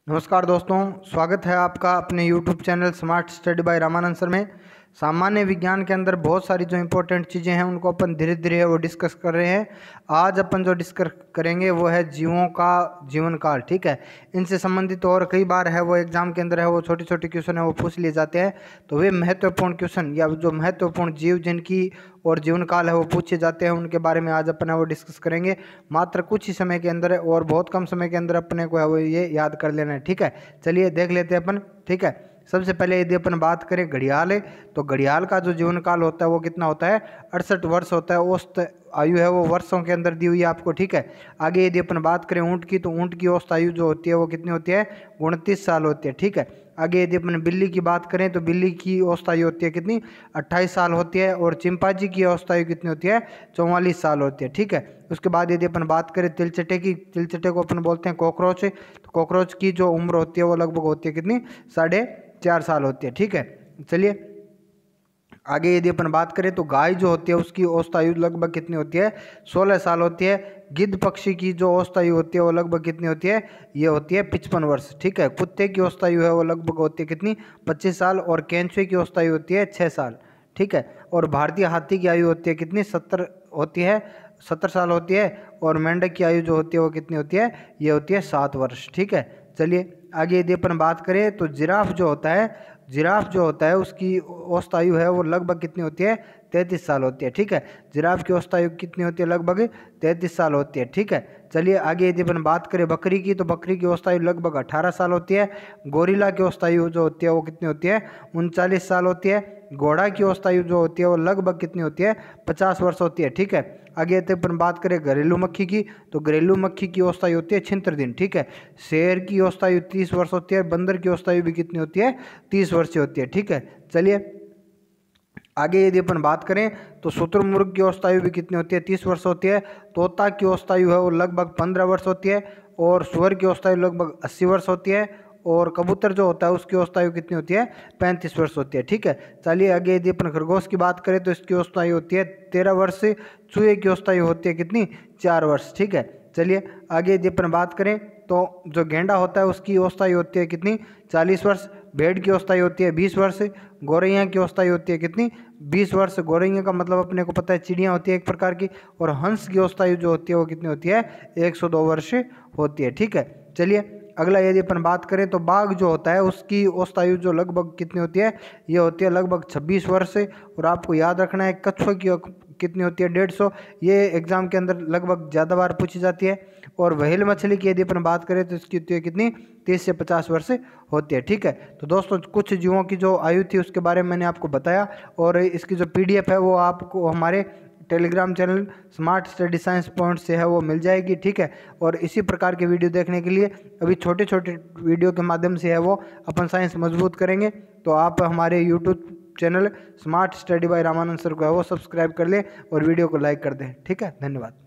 नमस्कार दोस्तों, स्वागत है आपका अपने YouTube channel smart study bye Ramanand sir में। सामान्य विज्ञान के अंदर बहुत सारी जो इंपॉर्टेंट चीज़ें हैं उनको अपन धीरे धीरे वो डिस्कस कर रहे हैं। आज अपन जो डिस्कस करेंगे वो है जीवों का जीवन काल। ठीक है, इनसे संबंधित और कई बार है वो एग्जाम के अंदर है वो छोटे छोटे क्वेश्चन है वो पूछ लिए जाते हैं। तो वे महत्वपूर्ण क्वेश्चन या जो महत्वपूर्ण जीव जिनकी और जीवन काल है वो पूछे जाते हैं उनके बारे में आज अपन है वो डिस्कस करेंगे। मात्र कुछ ही समय के अंदर और बहुत कम समय के अंदर अपने को है वो ये याद कर लेना है। ठीक है, चलिए देख लेते हैं अपन। ठीक है, सबसे पहले यदि अपन बात करें घड़ियाल है तो घड़ियाल का जो जीवन काल होता है वो कितना होता है, 68 वर्ष होता है। औसत आयु है वो वर्षों के अंदर दी हुई है आपको। ठीक है, आगे यदि अपन बात करें ऊँट की तो ऊँट की औसत आयु जो होती है वो कितनी होती है, 29 साल होती है। ठीक है, आगे यदि अपन बिल्ली की बात करें तो बिल्ली की औसत आयु होती है कितनी, 28 साल होती है। और चिंपांजी की औसत आयु कितनी होती है, 44 साल होती है। ठीक है, उसके बाद यदि अपन बात करें तिलचटे की, तिलचटे को अपन बोलते हैं कॉकरोच, तो कॉकरोच की जो उम्र होती है वो लगभग होती है कितनी, 4.5 साल होती है। ठीक है, चलिए आगे यदि अपन बात करें तो गाय जो होती है उसकी औसत आयु लगभग कितनी होती है, 16 साल होती है। गिद्ध पक्षी की जो औसत आयु होती है वो लगभग कितनी होती है, ये होती है 55 वर्ष। ठीक है, कुत्ते की औसत आयु है वो लगभग होती है कितनी, 25 साल। और केंचुए की औसत आयु होती है 6 साल। ठीक है, और भारतीय हाथी की आयु होती है कितनी, 70 होती है, 70 साल होती है। और मेंढक की आयु जो होती है वो कितनी होती है, ये होती है 7 वर्ष। ठीक है, चलिए आगे यदि अपन बात करें तो जिराफ जो होता है, जिराफ जो होता है उसकी औसत आयु है वो लगभग कितनी होती है, 33 साल होती है। ठीक है, जिराफ की औसत आयु कितनी होती है, लगभग 33 साल होती है। ठीक है, चलिए आगे यदि अपन बात करें बकरी की तो बकरी की औसत आयु लगभग 18 साल होती है। गोरिल्ला की औसत आयु जो होती है वो कितनी होती है, 39 साल होती है। घोड़ा की औसत आयु जो होती है वो लगभग कितनी होती है, 50 वर्ष होती है। ठीक है, आगे यदि अपन बात करें घरेलू मक्खी की तो घरेलू मक्खी की औसत आयु होती है 76 दिन। ठीक है, शेर की औसत आयु 30 वर्ष होती है। बंदर की औसत आयु भी कितनी होती है, 30 वर्ष की होती है। ठीक है, चलिए आगे यदि अपन बात करें तो शुतुरमुर्ग की औसत आयु भी कितनी होती है, 30 वर्ष होती है। तोता की औसत आयु है वो लगभग 15 वर्ष होती है। और सुअर की औसत आयु लगभग 80 वर्ष होती है। और कबूतर जो होता है उसकी औसत आयु कितनी होती है, 35 वर्ष होती है। ठीक है, चलिए आगे यदि अपन खरगोश की बात करें तो इसकी औसत आयु होती है 13 वर्ष। चूहे की औसत आयु होती है कितनी, 4 वर्ष। ठीक है, चलिए आगे यदि अपन बात करें तो जो गेंडा होता है उसकी औसत आयु होती है कितनी, 40 वर्ष। भेड़ की औसत आयु होती है 20 वर्ष। गौरैया की औसत आयु होती है कितनी, 20 वर्ष। गौरैया का मतलब अपने को पता है चिड़िया होती है एक प्रकार की। और हंस की औसत आयु जो होती है वो कितनी होती है, 102 वर्ष होती है। ठीक है, चलिए अगला यदि अपन बात करें तो बाघ जो होता है उसकी औसत आयु जो लगभग कितनी होती है, ये होती है लगभग 26 वर्ष। और आपको याद रखना है कछुआ की कितनी होती है, 150। ये एग्जाम के अंदर लगभग ज़्यादा बार पूछी जाती है। और व्हेल मछली की यदि अपन बात करें तो इसकी होती है कितनी, 30 से 50 वर्ष होती है। ठीक है, तो दोस्तों कुछ जीवों की जो आयु थी उसके बारे में मैंने आपको बताया। और इसकी जो PDF है वो आपको हमारे Telegram channel smart study science point से है वो मिल जाएगी। ठीक है, और इसी प्रकार के वीडियो देखने के लिए अभी छोटे छोटे वीडियो के माध्यम से है वो अपन साइंस मजबूत करेंगे। तो आप हमारे YouTube channel smart study bye Ramanand sir को है वो सब्सक्राइब कर ले और वीडियो को लाइक कर दें। ठीक है, धन्यवाद।